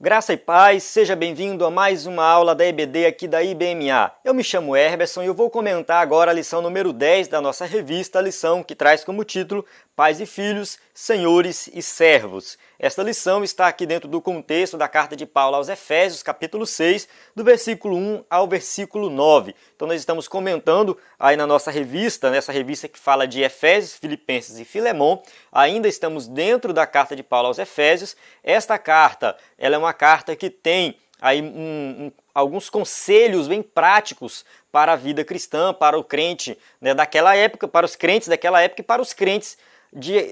Graça e paz, seja bem-vindo a mais uma aula da EBD aqui da IBMA. Eu me chamo Herberson e eu vou comentar agora a lição número 10 da nossa revista, a lição que traz como título Pais e Filhos, Senhores e Servos. Esta lição está aqui dentro do contexto da carta de Paulo aos Efésios, capítulo 6, do versículo 1 ao versículo 9. Então nós estamos comentando aí na nossa revista, nessa revista que fala de Efésios, Filipenses e Filemon. Ainda estamos dentro da carta de Paulo aos Efésios. Esta carta, ela é uma carta que tem aí alguns conselhos bem práticos para a vida cristã, para o crente, né, daquela época, para os crentes daquela época e para os crentes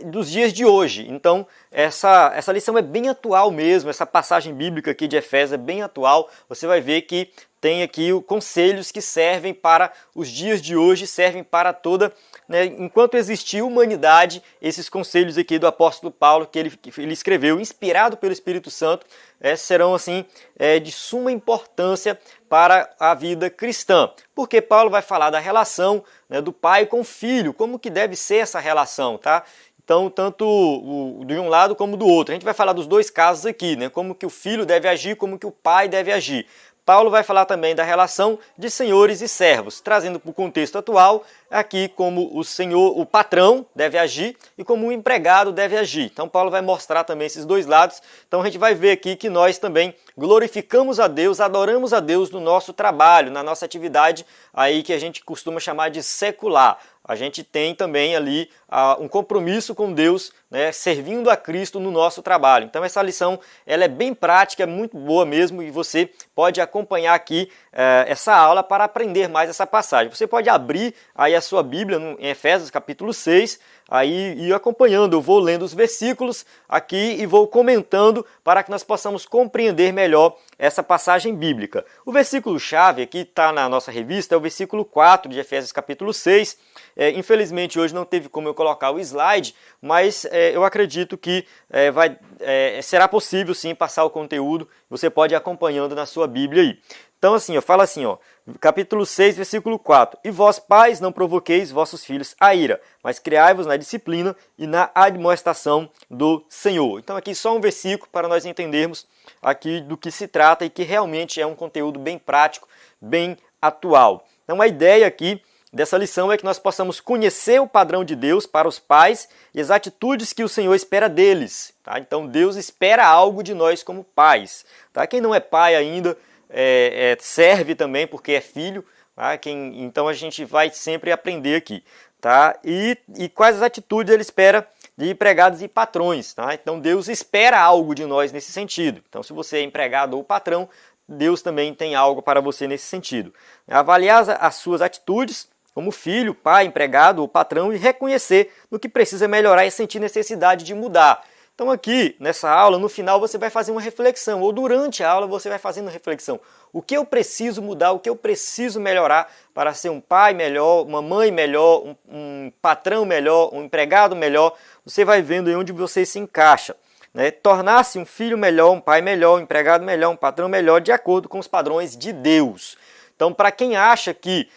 dos dias de hoje. Então, essa lição é bem atual mesmo, essa passagem bíblica aqui de Efésios é bem atual. Você vai ver que tem aqui conselhos que servem para os dias de hoje, servem para toda, né, enquanto existir humanidade, esses conselhos aqui do apóstolo Paulo, que ele escreveu, inspirado pelo Espírito Santo, serão assim de suma importância para a vida cristã. Porque Paulo vai falar da relação, né, do pai com o filho, como que deve ser essa relação, tá? Então, tanto de um lado como do outro. A gente vai falar dos dois casos aqui, né? Como que o filho deve agir, como que o pai deve agir. Paulo vai falar também da relação de senhores e servos, trazendo para o contexto atual aqui como o patrão deve agir e como o empregado deve agir. Então Paulo vai mostrar também esses dois lados. Então a gente vai ver aqui que nós também glorificamos a Deus, adoramos a Deus no nosso trabalho, na nossa atividade aí que a gente costuma chamar de secular. A gente tem também ali um compromisso com Deus, né, servindo a Cristo no nosso trabalho. Então essa lição ela é bem prática, é muito boa mesmo e você pode acompanhar aqui essa aula para aprender mais essa passagem. Você pode abrir aí a sua Bíblia em Efésios capítulo 6, aí ir acompanhando. Eu vou lendo os versículos aqui e vou comentando para que nós possamos compreender melhor essa passagem bíblica. O versículo-chave aqui está na nossa revista, é o versículo 4 de Efésios capítulo 6. Infelizmente hoje não teve como eu colocar o slide, mas eu acredito que será possível sim passar o conteúdo. Você pode ir acompanhando na sua Bíblia aí. Então assim, fala assim, capítulo 6, versículo 4. E vós, pais, não provoqueis vossos filhos a ira, mas criai-vos na disciplina e na admoestação do Senhor. Então aqui só um versículo para nós entendermos aqui do que se trata e que realmente é um conteúdo bem prático, bem atual. Então a ideia aqui dessa lição é que nós possamos conhecer o padrão de Deus para os pais e as atitudes que o Senhor espera deles. Tá? Então Deus espera algo de nós como pais. Tá? Quem não é pai ainda serve também porque é filho. Tá? Então a gente vai sempre aprender aqui. Tá? E quais as atitudes ele espera de empregados e patrões. Tá? Então Deus espera algo de nós nesse sentido. Então se você é empregado ou patrão, Deus também tem algo para você nesse sentido. Avaliar as suas atitudes como filho, pai, empregado ou patrão e reconhecer no que precisa melhorar e sentir necessidade de mudar. Então aqui, nessa aula, no final você vai fazer uma reflexão, ou durante a aula você vai fazendo uma reflexão. O que eu preciso mudar, o que eu preciso melhorar para ser um pai melhor, uma mãe melhor, um patrão melhor, um empregado melhor. Você vai vendo aí onde você se encaixa. Né? Tornar-se um filho melhor, um pai melhor, um empregado melhor, um patrão melhor, de acordo com os padrões de Deus. Então, para quem acha que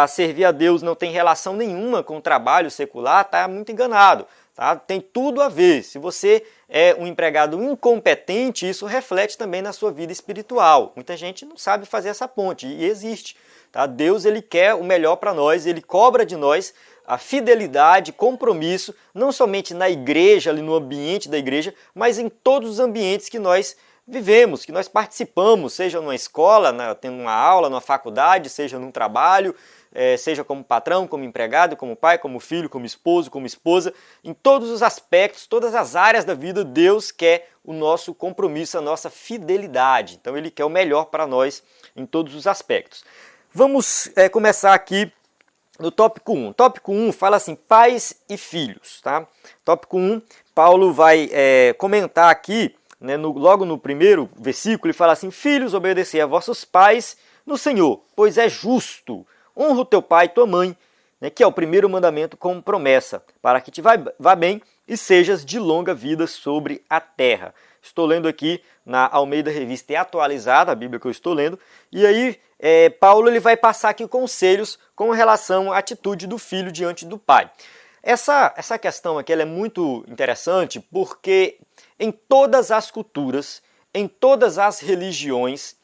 servir a Deus não tem relação nenhuma com o trabalho secular, está muito enganado. Tá? Tem tudo a ver. Se você é um empregado incompetente, isso reflete também na sua vida espiritual. Muita gente não sabe fazer essa ponte e existe. Tá? Deus ele quer o melhor para nós, ele cobra de nós a fidelidade, compromisso, não somente na igreja, ali no ambiente da igreja, mas em todos os ambientes que nós vivemos, que nós participamos, seja numa escola, tendo uma aula, numa faculdade, seja num trabalho, seja como patrão, como empregado, como pai, como filho, como esposo, como esposa. Em todos os aspectos, todas as áreas da vida, Deus quer o nosso compromisso, a nossa fidelidade. Então Ele quer o melhor para nós em todos os aspectos. Vamos começar aqui no tópico 1. Tópico 1 fala assim, pais e filhos. Tá? Tópico 1, Paulo vai comentar aqui, né, logo no primeiro versículo, ele fala assim, filhos, obedecei a vossos pais no Senhor, pois é justo. Honra o teu pai e tua mãe, né, que é o primeiro mandamento com promessa, para que te vá bem e sejas de longa vida sobre a terra. Estou lendo aqui na Almeida Revista e Atualizada, a Bíblia que eu estou lendo, e aí Paulo ele vai passar aqui conselhos com relação à atitude do filho diante do pai. Essa questão aqui ela é muito interessante porque em todas as culturas em todas as religiões,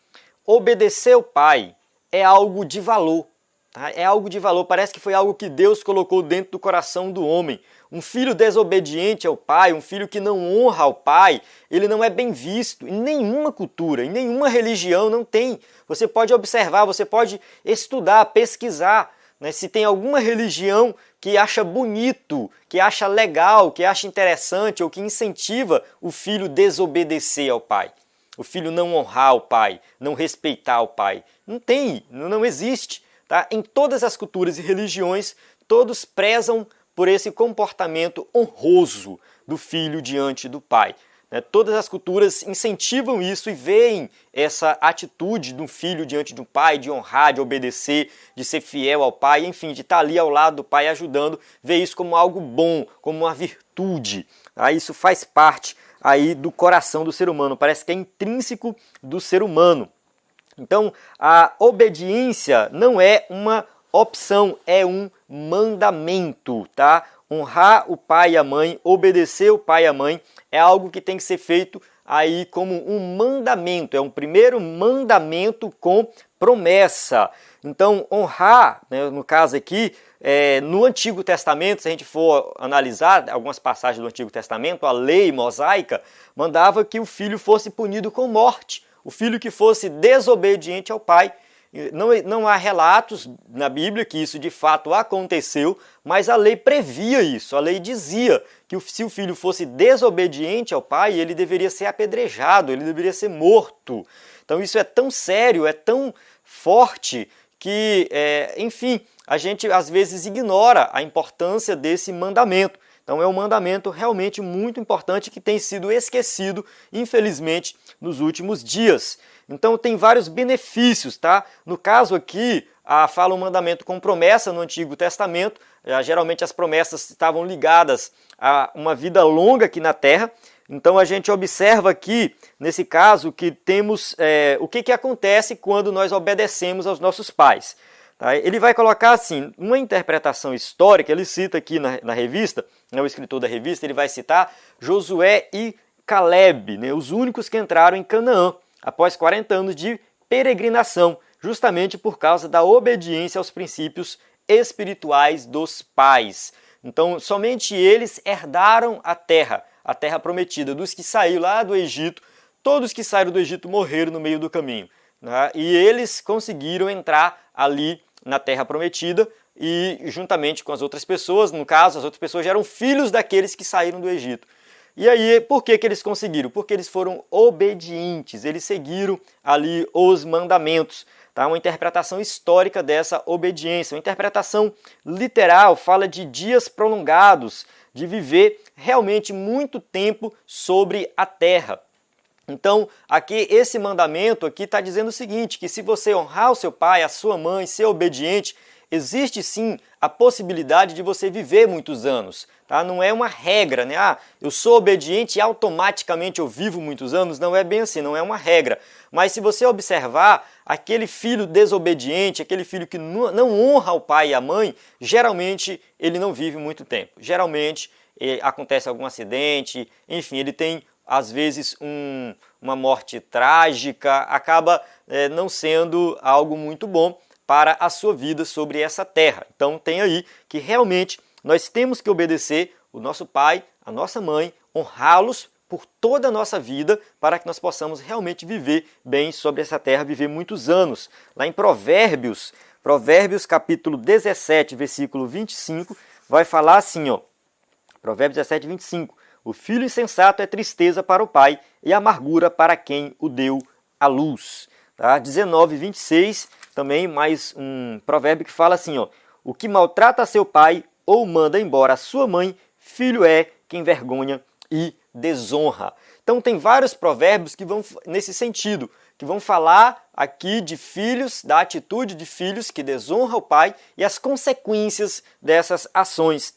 obedecer ao pai é algo de valor. Tá? É algo de valor, parece que foi algo que Deus colocou dentro do coração do homem. Um filho desobediente ao pai, um filho que não honra ao pai, ele não é bem visto em nenhuma cultura, em nenhuma religião, não tem. Você pode observar, você pode estudar, pesquisar, né? Se tem alguma religião que acha bonito, que acha legal, que acha interessante ou que incentiva o filho desobedecer ao pai. O filho não honrar o pai, não respeitar o pai. Não tem, não existe. Tá? Em todas as culturas e religiões, todos prezam por esse comportamento honroso do filho diante do pai. Todas as culturas incentivam isso e veem essa atitude do filho diante do pai, de honrar, de obedecer, de ser fiel ao pai, enfim, de estar ali ao lado do pai ajudando, vê isso como algo bom, como uma virtude. Isso faz parte aí do coração do ser humano, parece que é intrínseco do ser humano. Então, a obediência não é uma opção, é um mandamento, tá? Honrar o pai e a mãe, obedecer o pai e a mãe é algo que tem que ser feito aí como um mandamento, é um primeiro mandamento com promessa. Então, honrar, né, no caso aqui, no Antigo Testamento, se a gente for analisar algumas passagens do Antigo Testamento, a lei mosaica mandava que o filho fosse punido com morte, o filho que fosse desobediente ao pai. Não há relatos na Bíblia que isso de fato aconteceu, mas a lei previa isso. A lei dizia que se o filho fosse desobediente ao pai, ele deveria ser apedrejado, ele deveria ser morto. Então isso é tão sério, é tão forte que, enfim, a gente às vezes ignora a importância desse mandamento. Então é um mandamento realmente muito importante que tem sido esquecido, infelizmente, nos últimos dias. Então tem vários benefícios, tá? No caso aqui, fala um mandamento com promessa no Antigo Testamento. Geralmente as promessas estavam ligadas a uma vida longa aqui na Terra. Então a gente observa aqui, nesse caso, que temos o que acontece quando nós obedecemos aos nossos pais. Tá? Ele vai colocar assim, uma interpretação histórica, ele cita aqui na revista, né, o escritor da revista, ele vai citar Josué e Caleb, né, os únicos que entraram em Canaã, após 40 anos de peregrinação, justamente por causa da obediência aos princípios espirituais dos pais. Então, somente eles herdaram a terra prometida. Dos que saíram lá do Egito, todos que saíram do Egito morreram no meio do caminho. Né? E eles conseguiram entrar ali na terra prometida e juntamente com as outras pessoas, no caso, as outras pessoas já eram filhos daqueles que saíram do Egito. E aí, por que eles conseguiram? Porque eles foram obedientes, eles seguiram ali os mandamentos. Tá? Uma interpretação histórica dessa obediência, uma interpretação literal, fala de dias prolongados, de viver realmente muito tempo sobre a terra. Então, aqui esse mandamento aqui está dizendo o seguinte, que se você honrar o seu pai, a sua mãe, ser obediente, existe sim a possibilidade de você viver muitos anos. Tá? Não é uma regra, né? Eu sou obediente e automaticamente eu vivo muitos anos. Não é bem assim, não é uma regra. Mas se você observar, aquele filho desobediente, aquele filho que não honra o pai e a mãe, geralmente ele não vive muito tempo. Geralmente acontece algum acidente, enfim, ele tem às vezes uma morte trágica, acaba não sendo algo muito bom para a sua vida sobre essa terra. Então tem aí que realmente nós temos que obedecer o nosso pai, a nossa mãe, honrá-los por toda a nossa vida para que nós possamos realmente viver bem sobre essa terra, viver muitos anos. Lá em Provérbios capítulo 17, versículo 25, vai falar assim, ó, Provérbios 17, 25, o filho insensato é tristeza para o pai e amargura para quem o deu à luz. Tá? 19, 26, também mais um provérbio que fala assim, ó, o que maltrata seu pai ou manda embora a sua mãe, filho é que envergonha e desonra. Então tem vários provérbios que vão nesse sentido, que vão falar aqui de filhos, da atitude de filhos que desonram o pai e as consequências dessas ações.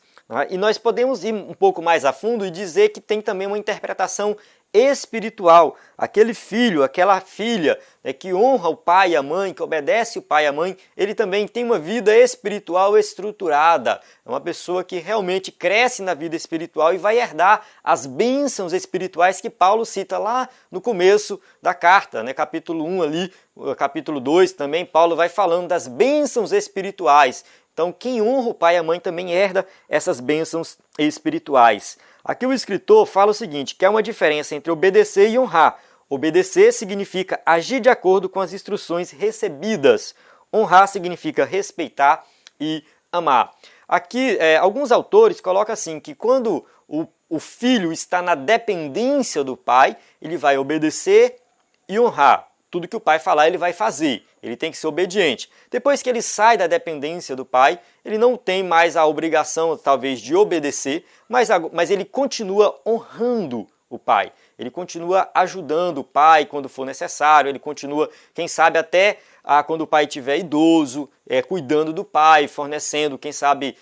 E nós podemos ir um pouco mais a fundo e dizer que tem também uma interpretação espiritual. Aquele filho, aquela filha, né, que honra o pai e a mãe, que obedece o pai e a mãe, ele também tem uma vida espiritual estruturada. É uma pessoa que realmente cresce na vida espiritual e vai herdar as bênçãos espirituais que Paulo cita lá no começo da carta, né, capítulo 1 ali, capítulo 2 também, Paulo vai falando das bênçãos espirituais. Então, quem honra o pai e a mãe também herda essas bênçãos espirituais. Aqui o escritor fala o seguinte, que há uma diferença entre obedecer e honrar. Obedecer significa agir de acordo com as instruções recebidas. Honrar significa respeitar e amar. Aqui, alguns autores colocam assim, que quando o filho está na dependência do pai, ele vai obedecer e honrar. Tudo que o pai falar, ele vai fazer. Ele tem que ser obediente. Depois que ele sai da dependência do pai, ele não tem mais a obrigação, talvez, de obedecer, mas ele continua honrando o pai. Ele continua ajudando o pai quando for necessário, ele continua, quem sabe, até quando o pai estiver idoso, cuidando do pai, fornecendo, quem sabe,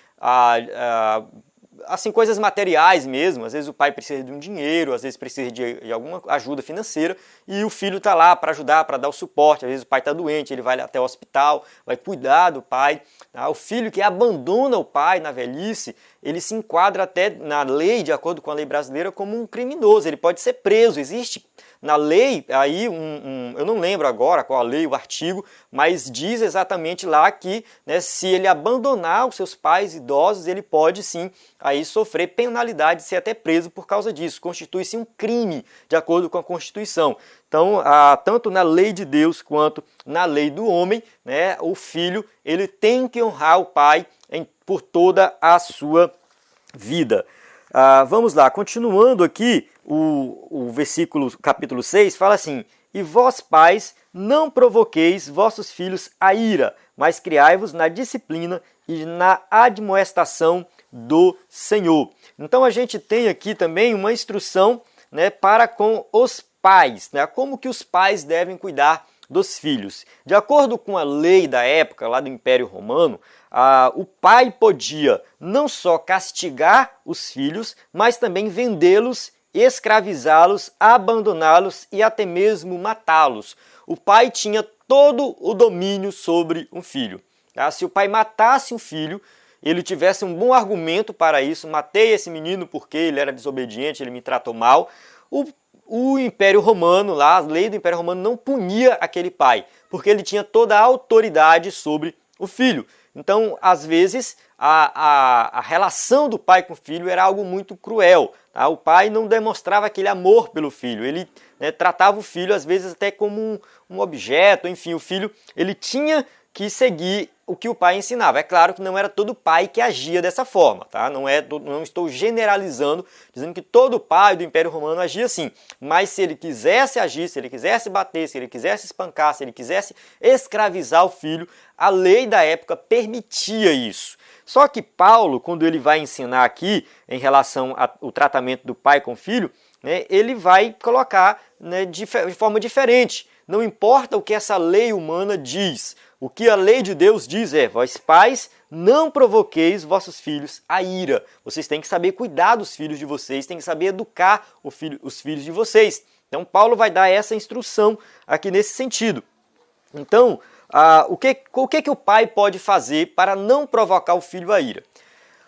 assim, coisas materiais mesmo. Às vezes o pai precisa de um dinheiro, às vezes precisa de alguma ajuda financeira e o filho está lá para ajudar, para dar o suporte. Às vezes o pai está doente, ele vai até o hospital, vai cuidar do pai. O filho que abandona o pai na velhice, ele se enquadra até na lei, de acordo com a lei brasileira, como um criminoso. Ele pode ser preso. Existe na lei, aí eu não lembro agora qual a lei, o artigo, mas diz exatamente lá que, né, se ele abandonar os seus pais idosos, ele pode sim aí sofrer penalidade, ser até preso por causa disso. Constitui-se um crime, de acordo com a Constituição. Então, tanto na lei de Deus quanto na lei do homem, né, o filho ele tem que honrar o pai por toda a sua vida. Vamos lá, continuando aqui, o versículo, capítulo 6, fala assim, e vós pais, não provoqueis vossos filhos a ira, mas criai-vos na disciplina e na admoestação do Senhor. Então a gente tem aqui também uma instrução, né, para com os pais, né, como que os pais devem cuidar dos filhos. De acordo com a lei da época, lá do Império Romano, o pai podia não só castigar os filhos, mas também vendê-los, escravizá-los, abandoná-los e até mesmo matá-los. O pai tinha todo o domínio sobre um filho. Se o pai matasse um filho, ele tivesse um bom argumento para isso, matei esse menino porque ele era desobediente, ele me tratou mal, o Império Romano, lá, a lei do Império Romano não punia aquele pai, porque ele tinha toda a autoridade sobre o filho. Então, às vezes, a relação do pai com o filho era algo muito cruel. Tá? O pai não demonstrava aquele amor pelo filho, ele, né, tratava o filho às vezes até como um objeto, enfim, o filho ele tinha que seguir o que o pai ensinava. É claro que não era todo pai que agia dessa forma, tá? Não estou generalizando, dizendo que todo pai do Império Romano agia assim, mas se ele quisesse agir, se ele quisesse bater, se ele quisesse espancar, se ele quisesse escravizar o filho, a lei da época permitia isso. Só que Paulo, quando ele vai ensinar aqui em relação ao tratamento do pai com o filho, né, ele vai colocar, né, de forma diferente. Não importa o que essa lei humana diz. O que a lei de Deus diz é, vós pais, não provoqueis vossos filhos a ira. Vocês têm que saber cuidar dos filhos de vocês, têm que saber educar os filhos de vocês. Então Paulo vai dar essa instrução aqui nesse sentido. Então, o que o pai pode fazer para não provocar o filho a ira?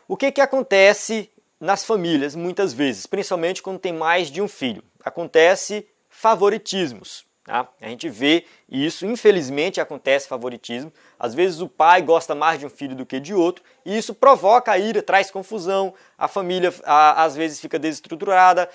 O que acontece nas famílias muitas vezes, principalmente quando tem mais de um filho? Acontece favoritismos. Tá? A gente vê isso, infelizmente acontece favoritismo. Às vezes o pai gosta mais de um filho do que de outro e isso provoca a ira, traz confusão, a família às vezes fica desestruturada.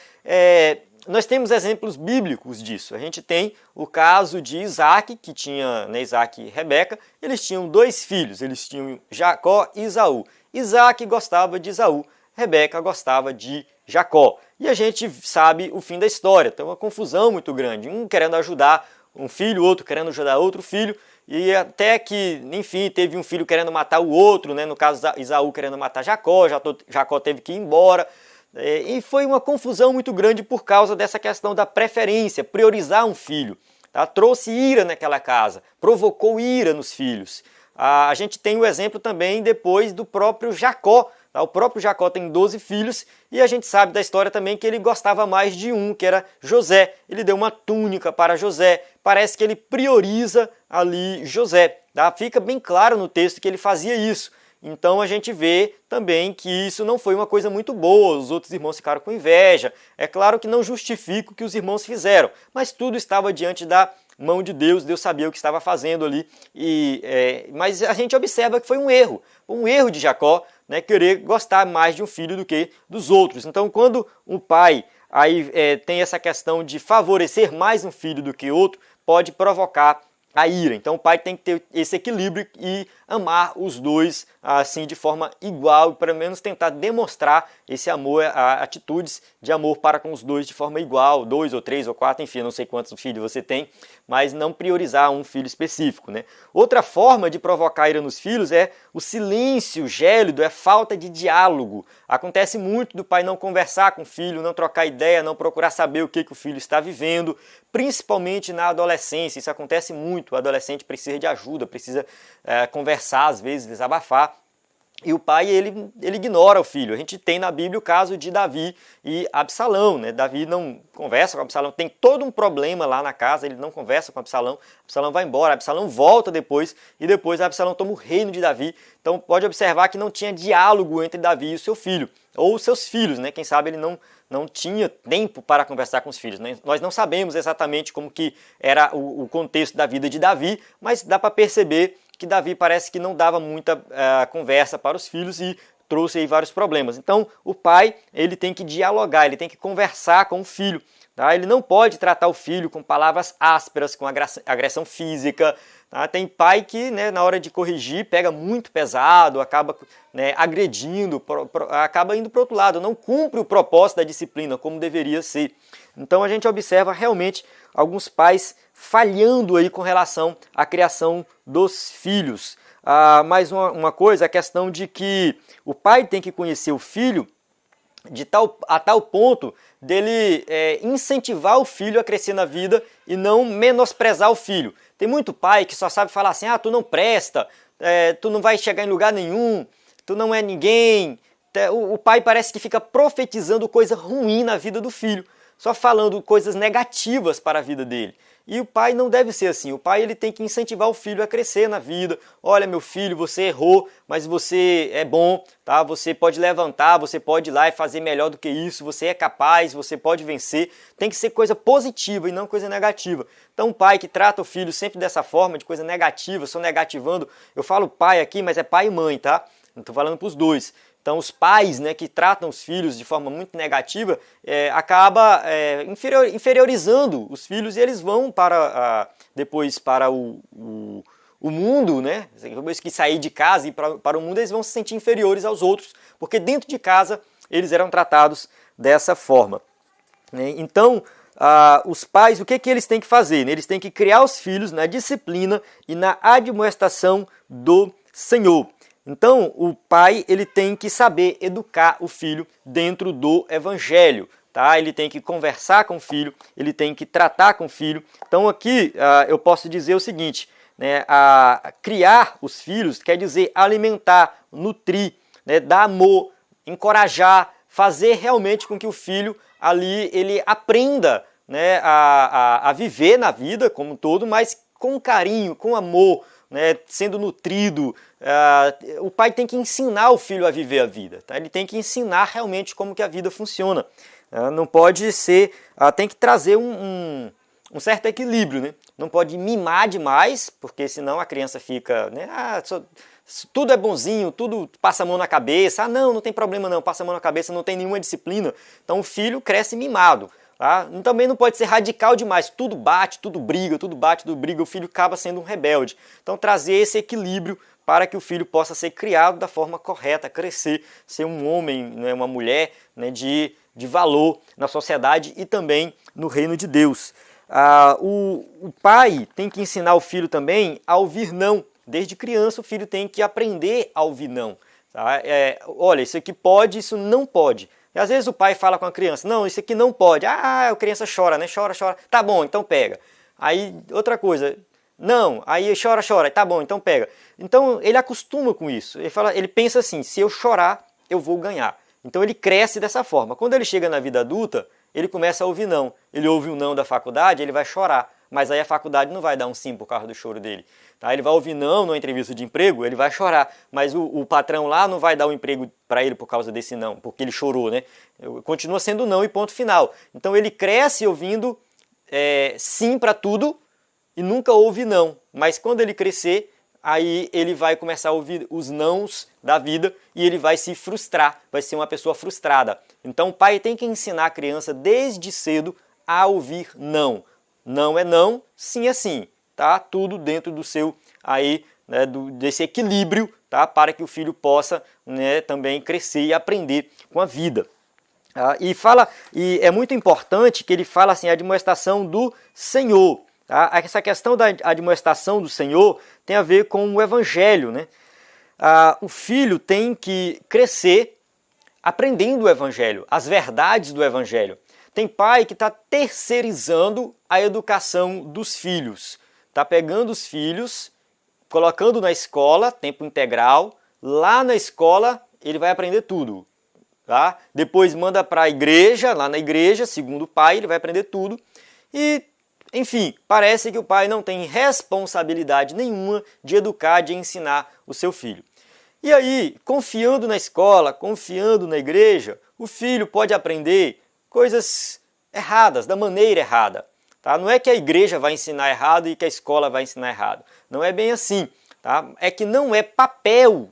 Nós temos exemplos bíblicos disso. A gente tem o caso de Isaac, que tinha, né, Isaac e Rebeca, eles tinham dois filhos, eles tinham Jacó e Esaú. Isaac gostava de Esaú, Rebeca gostava de Jacó. E a gente sabe o fim da história. Tem uma confusão muito grande. Um querendo ajudar um filho, outro querendo ajudar outro filho. E até que, enfim, teve um filho querendo matar o outro, né? No caso, Esaú querendo matar Jacó. Jacó teve que ir embora. E foi uma confusão muito grande por causa dessa questão da preferência, priorizar um filho. Tá? Trouxe ira naquela casa, provocou ira nos filhos. A gente tem o exemplo também depois do próprio Jacó, Tá? O próprio Jacó tem 12 filhos e a gente sabe da história também que ele gostava mais de um, que era José. Ele deu uma túnica para José. Parece que ele prioriza ali José. Tá? Fica bem claro no texto que ele fazia isso. Então a gente vê também que isso não foi uma coisa muito boa, os outros irmãos ficaram com inveja. É claro que não justifica o que os irmãos fizeram, mas tudo estava diante da mão de Deus, Deus sabia o que estava fazendo ali. Mas a gente observa que foi um erro de Jacó, né, querer gostar mais de um filho do que dos outros. Então quando um pai tem essa questão de favorecer mais um filho do que outro, pode provocar a ira. Então o pai tem que ter esse equilíbrio e amar os dois assim de forma igual, e pelo menos tentar demonstrar esse amor, atitudes de amor para com os dois de forma igual, 2 ou 3 ou 4, enfim, não sei quantos filhos você tem, mas não priorizar um filho específico, né? Outra forma de provocar ira nos filhos é o silêncio gélido, é falta de diálogo. Acontece muito do pai não conversar com o filho, não trocar ideia, não procurar saber o que o filho está vivendo, principalmente na adolescência. Isso acontece muito, o adolescente precisa de ajuda, precisa conversar, às vezes desabafar. E o pai, ele ignora o filho. A gente tem na Bíblia o caso de Davi e Absalão, né? Davi não conversa com Absalão, tem todo um problema lá na casa, ele não conversa com Absalão, Absalão vai embora, Absalão volta depois, e depois Absalão toma o reino de Davi. Então pode observar que não tinha diálogo entre Davi e o seu filho, ou os seus filhos, né? Quem sabe ele não tinha tempo para conversar com os filhos, né? Nós não sabemos exatamente como que era o contexto da vida de Davi, mas dá para perceber que Davi parece que não dava muita conversa para os filhos e trouxe aí vários problemas. Então, o pai, ele tem que dialogar, ele tem que conversar com o filho. Tá? Ele não pode tratar o filho com palavras ásperas, com agressão física. Tá? Tem pai que, né, na hora de corrigir, pega muito pesado, acaba, né, agredindo, acaba indo para o outro lado, não cumpre o propósito da disciplina como deveria ser. Então, a gente observa realmente alguns pais falhando aí com relação à criação dos filhos. Mais uma coisa, a questão de que o pai tem que conhecer o filho a tal ponto dele incentivar o filho a crescer na vida e não menosprezar o filho. Tem muito pai que só sabe falar assim, tu não presta, tu não vai chegar em lugar nenhum, tu não é ninguém. O pai parece que fica profetizando coisa ruim na vida do filho, só falando coisas negativas para a vida dele. E o pai não deve ser assim. O pai, ele tem que incentivar o filho a crescer na vida. Olha, meu filho, você errou, mas você é bom, tá? Você pode levantar, você pode ir lá e fazer melhor do que isso. Você é capaz, você pode vencer. Tem que ser coisa positiva e não coisa negativa. Então, o pai que trata o filho sempre dessa forma, de coisa negativa, só negativando. Eu falo pai aqui, mas é pai e mãe, tá? Não estou falando para os dois. Então, os pais, né, que tratam os filhos de forma muito negativa, acaba inferiorizando os filhos, e eles vão depois para o mundo, né? Depois que sair de casa e ir para o mundo, eles vão se sentir inferiores aos outros, porque dentro de casa eles eram tratados dessa forma. Né? Então, os pais, o que eles têm que fazer? Eles têm que criar os filhos na disciplina e na admoestação do Senhor. Então, o pai, ele tem que saber educar o filho dentro do evangelho, tá? Ele tem que conversar com o filho, ele tem que tratar com o filho. Então, aqui eu posso dizer o seguinte, né? Criar os filhos quer dizer alimentar, nutrir, né? Dar amor, encorajar, fazer realmente com que o filho ali ele aprenda, né? a viver na vida como um todo, mas com carinho, com amor, né, sendo nutrido. O pai tem que ensinar o filho a viver a vida, tá? Ele tem que ensinar realmente como que a vida funciona. Não pode ser, tem que trazer um certo equilíbrio, né? Não pode mimar demais, porque senão a criança fica, né, tudo é bonzinho, tudo passa a mão na cabeça, não tem problema não, passa a mão na cabeça, não tem nenhuma disciplina. Então o filho cresce mimado. Tá? Também não pode ser radical demais, tudo bate, tudo briga, tudo bate, tudo briga, o filho acaba sendo um rebelde. Então trazer esse equilíbrio para que o filho possa ser criado da forma correta, crescer, ser um homem, né, uma mulher, né, de valor na sociedade e também no reino de Deus. O pai tem que ensinar o filho também a ouvir não. Desde criança o filho tem que aprender a ouvir não. Tá? Olha, isso aqui pode, isso não pode. E às vezes o pai fala com a criança, não, isso aqui não pode. A criança chora, né? Chora. Tá bom, então pega. Aí, outra coisa, não, aí chora. Tá bom, então pega. Então, ele acostuma com isso. Ele pensa assim, se eu chorar, eu vou ganhar. Então ele cresce dessa forma. Quando ele chega na vida adulta, ele começa a ouvir não. Ele ouve o não da faculdade, ele vai chorar. Mas aí a faculdade não vai dar um sim por causa do choro dele. Tá? Ele vai ouvir não numa entrevista de emprego, ele vai chorar. Mas o patrão lá não vai dar um emprego para ele por causa desse não, porque ele chorou, né? Continua sendo não e ponto final. Então ele cresce ouvindo sim para tudo e nunca ouve não. Mas quando ele crescer, aí ele vai começar a ouvir os nãos da vida e ele vai se frustrar, vai ser uma pessoa frustrada. Então o pai tem que ensinar a criança desde cedo a ouvir não. Não é não, sim é sim, tá? Tudo dentro do seu aí, né, desse equilíbrio, tá? Para que o filho possa, né, também crescer e aprender com a vida. E é muito importante que ele fala assim, a admoestação do Senhor. Tá? Essa questão da admoestação do Senhor tem a ver com o Evangelho, né? O filho tem que crescer aprendendo o Evangelho, as verdades do Evangelho. Tem pai que está terceirizando a educação dos filhos. Está pegando os filhos, colocando na escola, tempo integral. Lá na escola ele vai aprender tudo. Tá? Depois manda para a igreja, lá na igreja, segundo o pai, ele vai aprender tudo. E, enfim, parece que o pai não tem responsabilidade nenhuma de educar, de ensinar o seu filho. E aí, confiando na escola, confiando na igreja, o filho pode aprender coisas erradas, da maneira errada. Tá? Não é que a igreja vai ensinar errado e que a escola vai ensinar errado. Não é bem assim. Tá? É que não é papel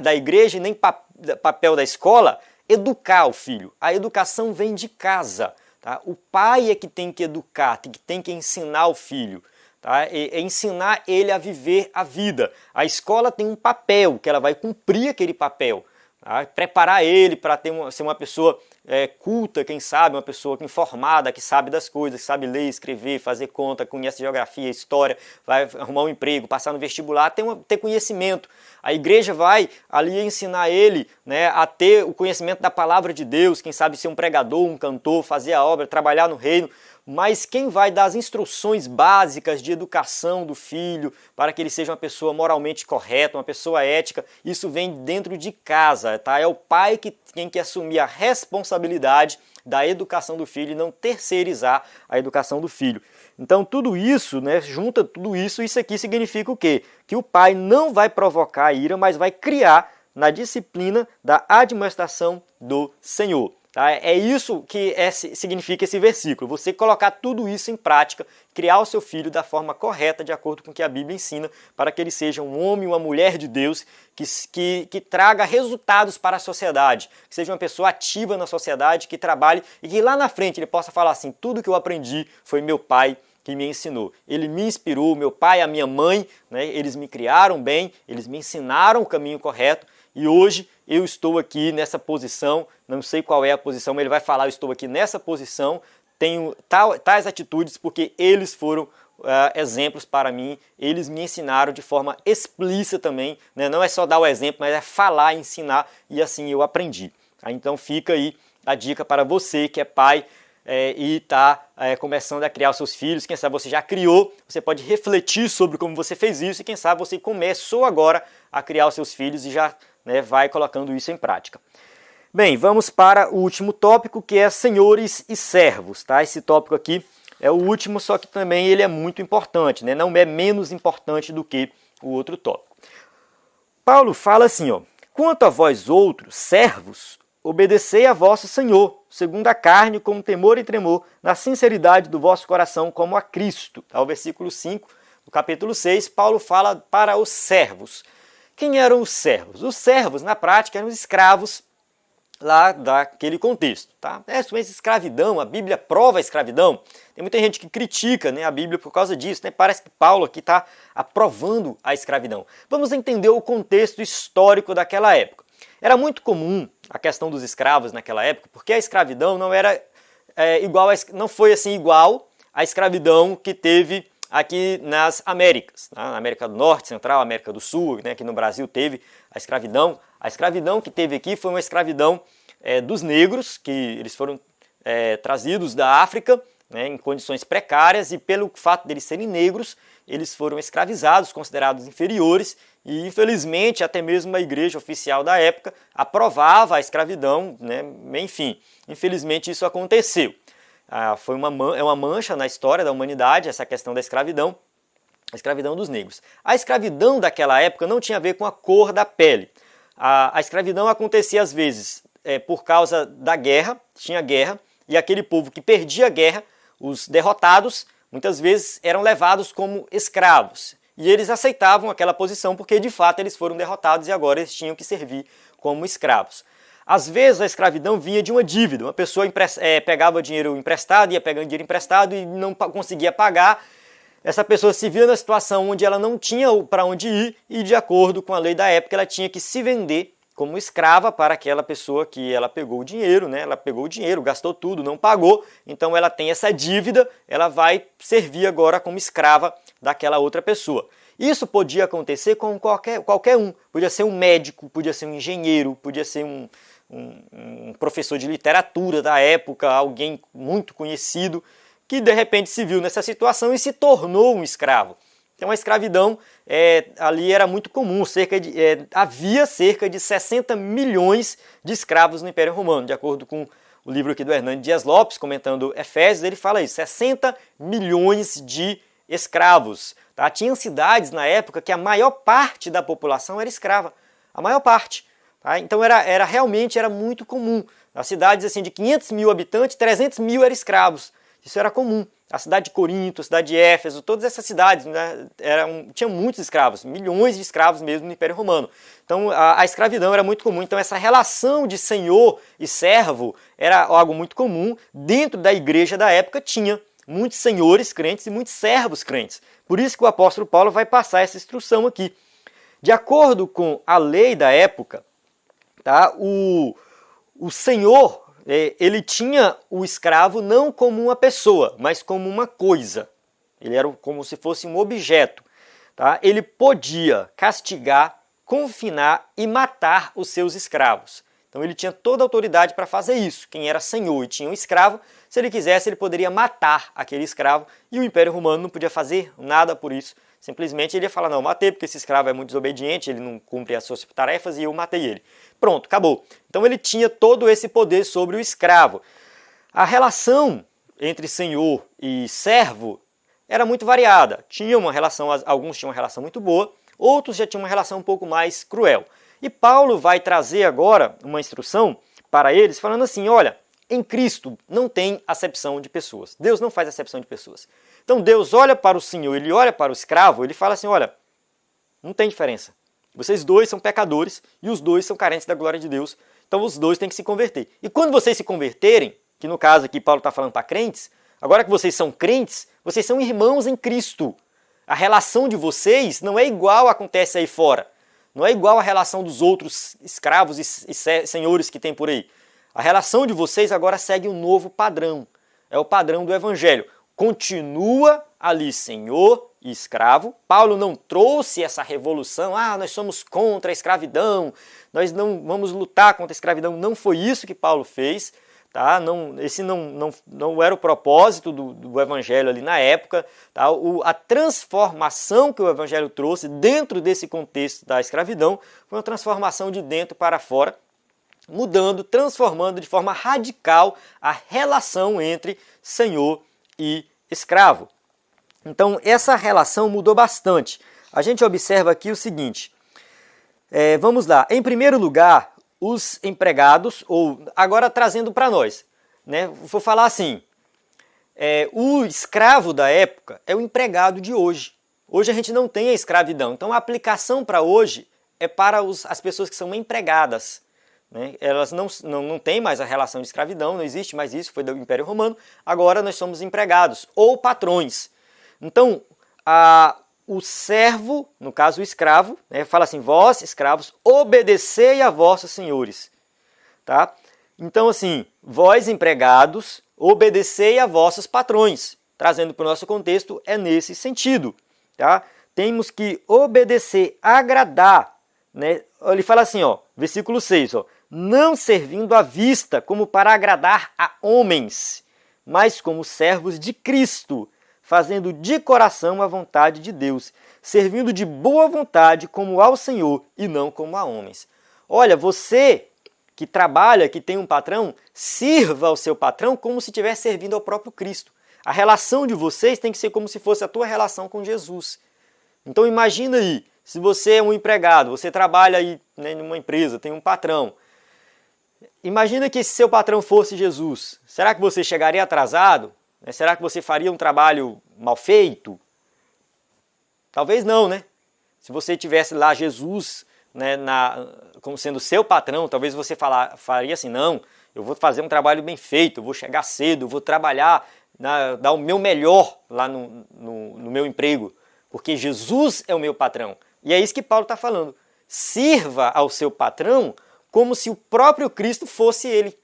da igreja e nem papel da escola educar o filho. A educação vem de casa. Tá? O pai é que tem que educar, que tem que ensinar o filho. Tá? É ensinar ele a viver a vida. A escola tem um papel, que ela vai cumprir aquele papel. Tá? Preparar ele para ser uma pessoa culta, quem sabe, uma pessoa informada, que sabe das coisas, que sabe ler, escrever, fazer conta, conhece geografia, história, vai arrumar um emprego, passar no vestibular, ter conhecimento. A igreja vai ali ensinar ele, né, a ter o conhecimento da palavra de Deus, quem sabe ser um pregador, um cantor, fazer a obra, trabalhar no reino. Mas quem vai dar as instruções básicas de educação do filho para que ele seja uma pessoa moralmente correta, uma pessoa ética, isso vem dentro de casa, tá? É o pai que tem que assumir a responsabilidade da educação do filho e não terceirizar a educação do filho. Então tudo isso, né, junta tudo isso, isso aqui significa o quê? Que o pai não vai provocar a ira, mas vai criar na disciplina da admoestação do Senhor. Tá? É isso que significa esse versículo. Você colocar tudo isso em prática, criar o seu filho da forma correta, de acordo com o que a Bíblia ensina, para que ele seja um homem, uma mulher de Deus, que traga resultados para a sociedade, que seja uma pessoa ativa na sociedade, que trabalhe e que lá na frente ele possa falar assim, tudo que eu aprendi foi meu pai que me ensinou. Ele me inspirou, meu pai, a minha mãe, né, eles me criaram bem, eles me ensinaram o caminho correto, e hoje eu estou aqui nessa posição, não sei qual é a posição, mas ele vai falar, eu estou aqui nessa posição, tenho tais atitudes porque eles foram exemplos para mim, eles me ensinaram de forma explícita também, né? Não é só dar o exemplo, mas é falar, ensinar, e assim eu aprendi. Então fica aí a dica para você que é pai e está começando a criar os seus filhos, quem sabe você já criou, você pode refletir sobre como você fez isso e quem sabe você começou agora a criar os seus filhos e já vai colocando isso em prática. Bem, vamos para o último tópico, que é senhores e servos. Tá? Esse tópico aqui é o último, só que também ele é muito importante, né? Não é menos importante do que o outro tópico. Paulo fala assim, ó, quanto a vós outros, servos, obedecei a vosso Senhor, segundo a carne, com temor e tremor, na sinceridade do vosso coração, como a Cristo. Tá? O versículo 5 do capítulo 6, Paulo fala para os servos. Quem eram os servos? Os servos, na prática, eram os escravos lá daquele contexto. Tá? Escravidão, a Bíblia prova a escravidão. Tem muita gente que critica, né, a Bíblia por causa disso. Né? Parece que Paulo aqui está aprovando a escravidão. Vamos entender o contexto histórico daquela época. Era muito comum a questão dos escravos naquela época, porque a escravidão não era não foi assim igual à escravidão que teve aqui nas Américas, tá? Na América do Norte, Central, América do Sul, né? Aqui no Brasil teve a escravidão. A escravidão que teve aqui foi uma escravidão dos negros, que eles foram trazidos da África, né, em condições precárias, e pelo fato deles serem negros, eles foram escravizados, considerados inferiores, e infelizmente até mesmo a igreja oficial da época aprovava a escravidão, né, enfim, infelizmente isso aconteceu. É uma mancha na história da humanidade essa questão da escravidão, a escravidão dos negros. A escravidão daquela época não tinha a ver com a cor da pele. A escravidão acontecia às vezes por causa da guerra, tinha guerra, e aquele povo que perdia a guerra, os derrotados, muitas vezes eram levados como escravos. E eles aceitavam aquela posição porque de fato eles foram derrotados e agora eles tinham que servir como escravos. Às vezes a escravidão vinha de uma dívida, uma pessoa pegava dinheiro emprestado, ia pegando dinheiro emprestado e não conseguia pagar. Essa pessoa se via na situação onde ela não tinha para onde ir e, de acordo com a lei da época, ela tinha que se vender como escrava para aquela pessoa que ela pegou o dinheiro, né? Ela pegou o dinheiro, gastou tudo, não pagou, então ela tem essa dívida, ela vai servir agora como escrava daquela outra pessoa. Isso podia acontecer com qualquer um, podia ser um médico, podia ser um engenheiro, podia ser um professor de literatura da época, alguém muito conhecido, que de repente se viu nessa situação e se tornou um escravo. Então a escravidão ali era muito comum, havia cerca de 60 milhões de escravos no Império Romano, de acordo com o livro aqui do Hernani Dias Lopes, comentando Efésios, ele fala isso, 60 milhões de escravos. Tá? Tinha cidades na época que a maior parte da população era escrava, a maior parte. Tá? Então realmente era muito comum. Nas cidades assim, de 500 mil habitantes, 300 mil eram escravos. Isso era comum. A cidade de Corinto, a cidade de Éfeso, todas essas cidades, né, tinham muitos escravos, milhões de escravos mesmo no Império Romano. Então a escravidão era muito comum. Então essa relação de senhor e servo era algo muito comum. Dentro da igreja da época tinha muitos senhores crentes e muitos servos crentes. Por isso que o apóstolo Paulo vai passar essa instrução aqui. De acordo com a lei da época, tá, o senhor, ele tinha o escravo não como uma pessoa, mas como uma coisa. Ele era como se fosse um objeto. Tá? Ele podia castigar, confinar e matar os seus escravos. Então ele tinha toda a autoridade para fazer isso. Quem era senhor e tinha um escravo, se ele quisesse, ele poderia matar aquele escravo e o Império Romano não podia fazer nada por isso. Simplesmente ele ia falar, não, eu matei porque esse escravo é muito desobediente, ele não cumpre as suas tarefas e eu matei ele. Pronto, acabou. Então ele tinha todo esse poder sobre o escravo. A relação entre senhor e servo era muito variada. Alguns tinham uma relação muito boa, outros já tinham uma relação um pouco mais cruel. E Paulo vai trazer agora uma instrução para eles, falando assim, olha, em Cristo não tem acepção de pessoas. Deus não faz acepção de pessoas. Então Deus olha para o senhor, ele olha para o escravo, ele fala assim, olha, não tem diferença. Vocês dois são pecadores e os dois são carentes da glória de Deus. Então os dois têm que se converter. E quando vocês se converterem, que no caso aqui Paulo está falando para crentes, agora que vocês são crentes, vocês são irmãos em Cristo. A relação de vocês não é igual acontece aí fora. Não é igual a relação dos outros escravos e senhores que tem por aí. A relação de vocês agora segue um novo padrão. É o padrão do Evangelho. Continua ali senhor e escravo. Paulo não trouxe essa revolução. Nós somos contra a escravidão. Nós não vamos lutar contra a escravidão. Não foi isso que Paulo fez. Tá? Esse não era o propósito do Evangelho ali na época. Tá? A transformação que o Evangelho trouxe dentro desse contexto da escravidão foi uma transformação de dentro para fora, mudando, transformando de forma radical a relação entre senhor e escravo. Então essa relação mudou bastante. A gente observa aqui o seguinte, vamos lá, em primeiro lugar, os empregados, ou agora trazendo para nós, né? Vou falar assim, o escravo da época é o empregado de hoje. Hoje a gente não tem a escravidão, então a aplicação para hoje é para as pessoas que são empregadas. Né? Elas não têm mais a relação de escravidão, não existe mais isso, foi do Império Romano, agora nós somos empregados ou patrões. Então, o servo, no caso o escravo, né, fala assim, vós, escravos, obedecei a vossos senhores. Tá? Então, assim, vós, empregados, obedecei a vossos patrões. Trazendo para o nosso contexto, é nesse sentido. Tá? Temos que obedecer, agradar. Né? Ele fala assim, ó, versículo 6, ó, não servindo à vista como para agradar a homens, mas como servos de Cristo, fazendo de coração a vontade de Deus, servindo de boa vontade como ao Senhor e não como a homens. Olha, você que trabalha, que tem um patrão, sirva ao seu patrão como se estivesse servindo ao próprio Cristo. A relação de vocês tem que ser como se fosse a tua relação com Jesus. Então imagina aí, se você é um empregado, você trabalha aí, né, numa empresa, tem um patrão. Imagina que esse seu patrão fosse Jesus. Será que você chegaria atrasado? Será que você faria um trabalho mal feito? Talvez não, né? Se você tivesse lá Jesus, né, como sendo seu patrão, talvez você faria assim, não, eu vou fazer um trabalho bem feito, eu vou chegar cedo, eu vou trabalhar, dar o meu melhor lá no meu emprego, porque Jesus é o meu patrão. E é isso que Paulo está falando. Sirva ao seu patrão como se o próprio Cristo fosse ele.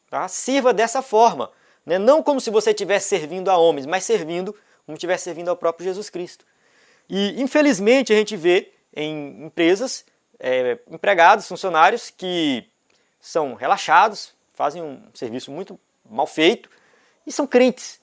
Tá? Sirva dessa forma. Né? Não como se você estivesse servindo a homens, mas servindo como se estivesse servindo ao próprio Jesus Cristo. E, infelizmente, a gente vê em empresas, empregados, funcionários que são relaxados, fazem um serviço muito mal feito e são crentes.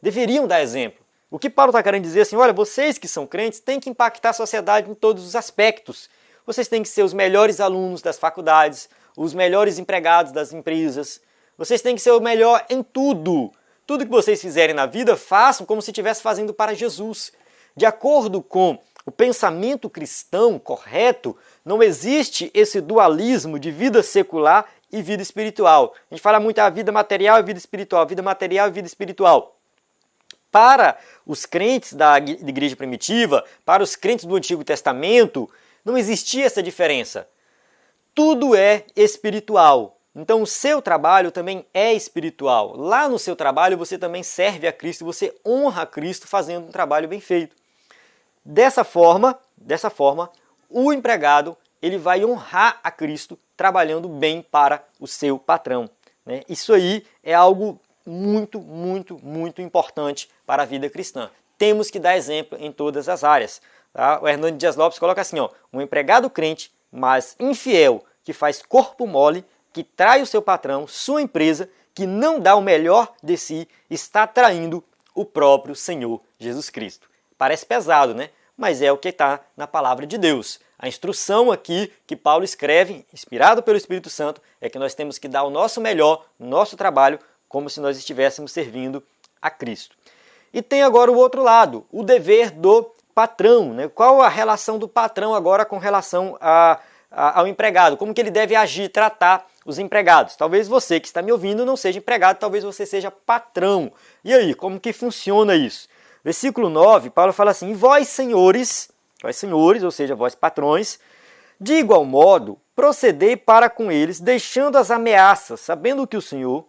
Deveriam dar exemplo. O que Paulo está querendo dizer é assim, olha, vocês que são crentes têm que impactar a sociedade em todos os aspectos. Vocês têm que ser os melhores alunos das faculdades, os melhores empregados das empresas. Vocês têm que ser o melhor em tudo. Tudo que vocês fizerem na vida, façam como se estivesse fazendo para Jesus. De acordo com o pensamento cristão correto, não existe esse dualismo de vida secular e vida espiritual. A gente fala muito a vida material e vida espiritual, vida material e vida espiritual. Para os crentes da igreja primitiva, para os crentes do Antigo Testamento, não existia essa diferença. Tudo é espiritual. Então o seu trabalho também é espiritual. Lá no seu trabalho você também serve a Cristo, você honra a Cristo fazendo um trabalho bem feito. Dessa forma, o empregado ele vai honrar a Cristo trabalhando bem para o seu patrão. Né? Isso aí é algo muito, muito, muito importante para a vida cristã. Temos que dar exemplo em todas as áreas. Tá? O Hernando Dias Lopes coloca assim, ó, um empregado crente, mas infiel, que faz corpo mole, que trai o seu patrão, sua empresa, que não dá o melhor de si, está traindo o próprio Senhor Jesus Cristo. Parece pesado, né? Mas é o que está na palavra de Deus. A instrução aqui que Paulo escreve, inspirado pelo Espírito Santo, é que nós temos que dar o nosso melhor, o nosso trabalho, como se nós estivéssemos servindo a Cristo. E tem agora o outro lado, o dever do patrão. Né? Qual a relação do patrão agora com relação ao empregado? Como que ele deve agir, tratar os empregados? Talvez você que está me ouvindo não seja empregado, talvez você seja patrão. E aí, como que funciona isso? Versículo 9, Paulo fala assim, e vós senhores, ou seja, vós patrões, de igual modo, procedei para com eles, deixando as ameaças, sabendo que o Senhor,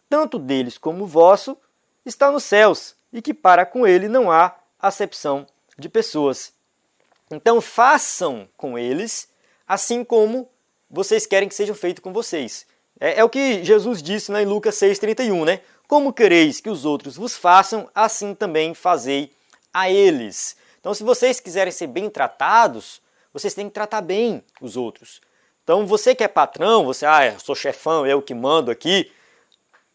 tanto deles como vosso, está nos céus, e que para com ele não há acepção de pessoas. Então façam com eles, assim como vocês querem que sejam feito com vocês. É o que Jesus disse, né, em Lucas 6,31, né? Como quereis que os outros vos façam, assim também fazei a eles. Então, se vocês quiserem ser bem tratados, vocês têm que tratar bem os outros. Então, você que é patrão, você, eu sou chefão, eu que mando aqui,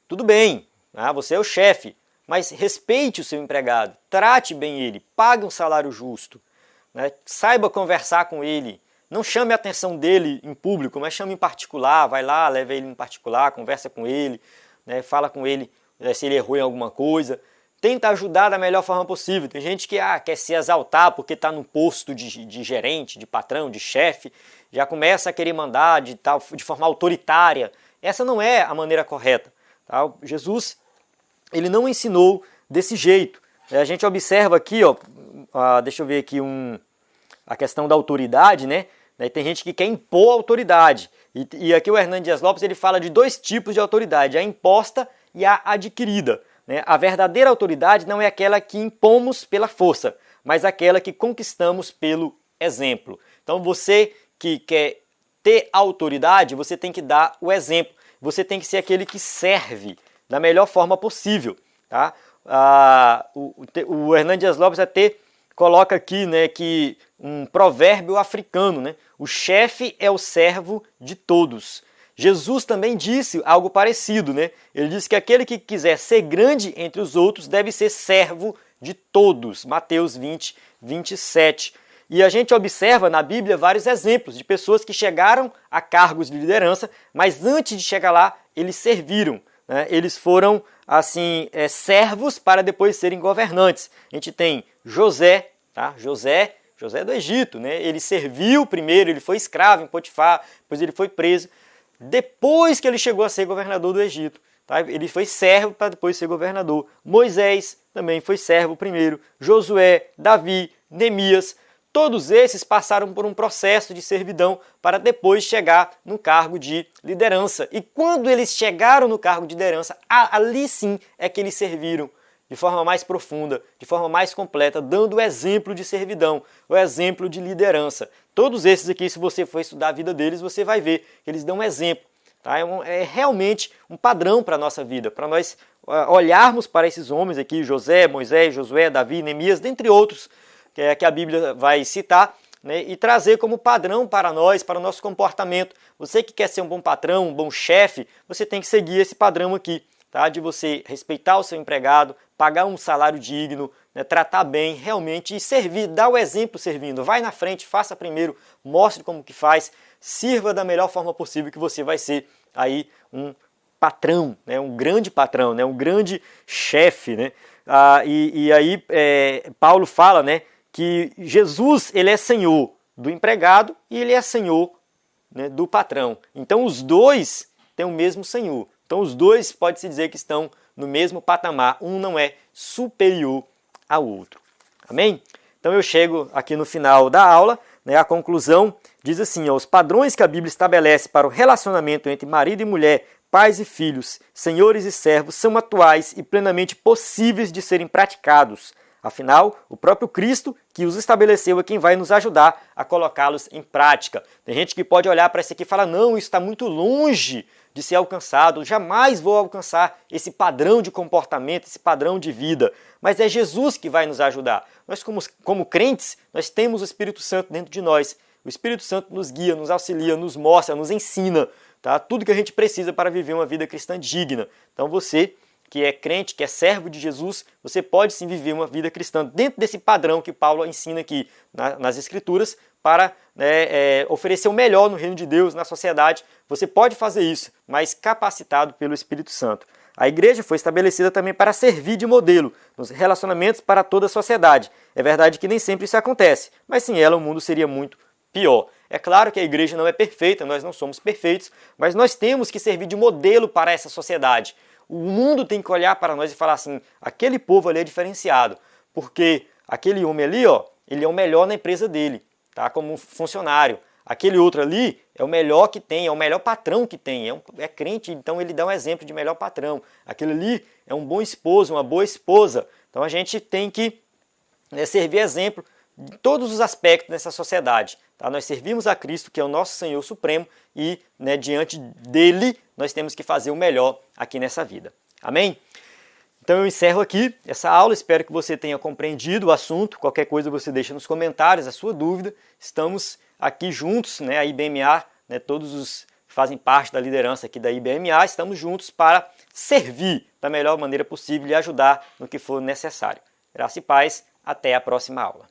tudo bem, você é o chefe, mas respeite o seu empregado, trate bem ele, pague um salário justo, né? Saiba conversar com ele, não chame a atenção dele em público, mas chame em particular, vai lá, leva ele em particular, conversa com ele, né? Fala com ele se ele errou em alguma coisa, tenta ajudar da melhor forma possível. Tem gente que quer se exaltar porque está no posto de gerente, de patrão, de chefe, já começa a querer mandar de forma autoritária. Essa não é a maneira correta. Tá? Jesus ele não ensinou desse jeito. A gente observa aqui, deixa eu ver aqui a questão da autoridade, né? Tem gente que quer impor a autoridade. E aqui o Hernando Dias Lopes ele fala de dois tipos de autoridade, a imposta e a adquirida. Né? A verdadeira autoridade não é aquela que impomos pela força, mas aquela que conquistamos pelo exemplo. Então você que quer ter autoridade, você tem que dar o exemplo. Você tem que ser aquele que serve da melhor forma possível. Tá? O Hernando Dias Lopes até coloca aqui, né, que um provérbio africano, né? O chefe é o servo de todos. Jesus também disse algo parecido, né? Ele disse que aquele que quiser ser grande entre os outros deve ser servo de todos. Mateus 20, 27. E a gente observa na Bíblia vários exemplos de pessoas que chegaram a cargos de liderança, mas antes de chegar lá, eles serviram, né? Eles foram, assim, servos para depois serem governantes. A gente tem José, tá? José do Egito, né? Ele serviu primeiro, ele foi escravo em Potifar, depois ele foi preso. Depois que ele chegou a ser governador do Egito, tá? Ele foi servo para depois ser governador. Moisés também foi servo primeiro. Josué, Davi, Neemias, todos esses passaram por um processo de servidão para depois chegar no cargo de liderança. E quando eles chegaram no cargo de liderança, ali sim é que eles serviram de forma mais profunda, de forma mais completa, dando o exemplo de servidão, o exemplo de liderança. Todos esses aqui, se você for estudar a vida deles, você vai ver que eles dão um exemplo. Tá? É realmente um padrão para a nossa vida, para nós olharmos para esses homens aqui, José, Moisés, Josué, Davi, Neemias, dentre outros, que a Bíblia vai citar, né, e trazer como padrão para nós, para o nosso comportamento. Você que quer ser um bom patrão, um bom chefe, você tem que seguir esse padrão aqui. Tá? De você respeitar o seu empregado, pagar um salário digno, né, tratar bem realmente e servir, dar o exemplo servindo. Vai na frente, faça primeiro, mostre como que faz, sirva da melhor forma possível que você vai ser aí um patrão, né, um grande patrão, né, um grande chefe. Né? E aí Paulo fala, né, que Jesus ele é senhor do empregado e ele é senhor, né, do patrão. Então os dois têm o mesmo senhor. Então os dois pode-se dizer que estão no mesmo patamar, um não é superior ao outro. Amém? Então eu chego aqui no final da aula, né, a conclusão diz assim, os padrões que a Bíblia estabelece para o relacionamento entre marido e mulher, pais e filhos, senhores e servos, são atuais e plenamente possíveis de serem praticados. Afinal, o próprio Cristo que os estabeleceu é quem vai nos ajudar a colocá-los em prática. Tem gente que pode olhar para isso aqui e falar, não, isso está muito longe de ser alcançado, jamais vou alcançar esse padrão de comportamento, esse padrão de vida. Mas é Jesus que vai nos ajudar. Nós, como crentes, nós temos o Espírito Santo dentro de nós. O Espírito Santo nos guia, nos auxilia, nos mostra, nos ensina, tá? Tudo que a gente precisa para viver uma vida cristã digna. Então você que é crente, que é servo de Jesus, você pode sim viver uma vida cristã dentro desse padrão que Paulo ensina aqui nas Escrituras para oferecer o melhor no reino de Deus, na sociedade. Você pode fazer isso, mas capacitado pelo Espírito Santo. A igreja foi estabelecida também para servir de modelo nos relacionamentos para toda a sociedade. É verdade que nem sempre isso acontece, mas sem ela o mundo seria muito pior. É claro que a igreja não é perfeita, nós não somos perfeitos, mas nós temos que servir de modelo para essa sociedade. O mundo tem que olhar para nós e falar assim, aquele povo ali é diferenciado, porque aquele homem ali, ele é o melhor na empresa dele, tá? Como funcionário. Aquele outro ali é o melhor que tem, é o melhor patrão que tem, é crente, então ele dá um exemplo de melhor patrão. Aquele ali é um bom esposo, uma boa esposa. Então a gente tem que servir exemplo de todos os aspectos dessa sociedade. Tá? Nós servimos a Cristo, que é o nosso Senhor Supremo, e diante dele nós temos que fazer o melhor aqui nessa vida. Amém? Então eu encerro aqui essa aula, espero que você tenha compreendido o assunto. Qualquer coisa você deixa nos comentários, a sua dúvida. Estamos aqui juntos, a IBMA, todos os que fazem parte da liderança aqui da IBMA, estamos juntos para servir da melhor maneira possível e ajudar no que for necessário. Graça e paz, até a próxima aula.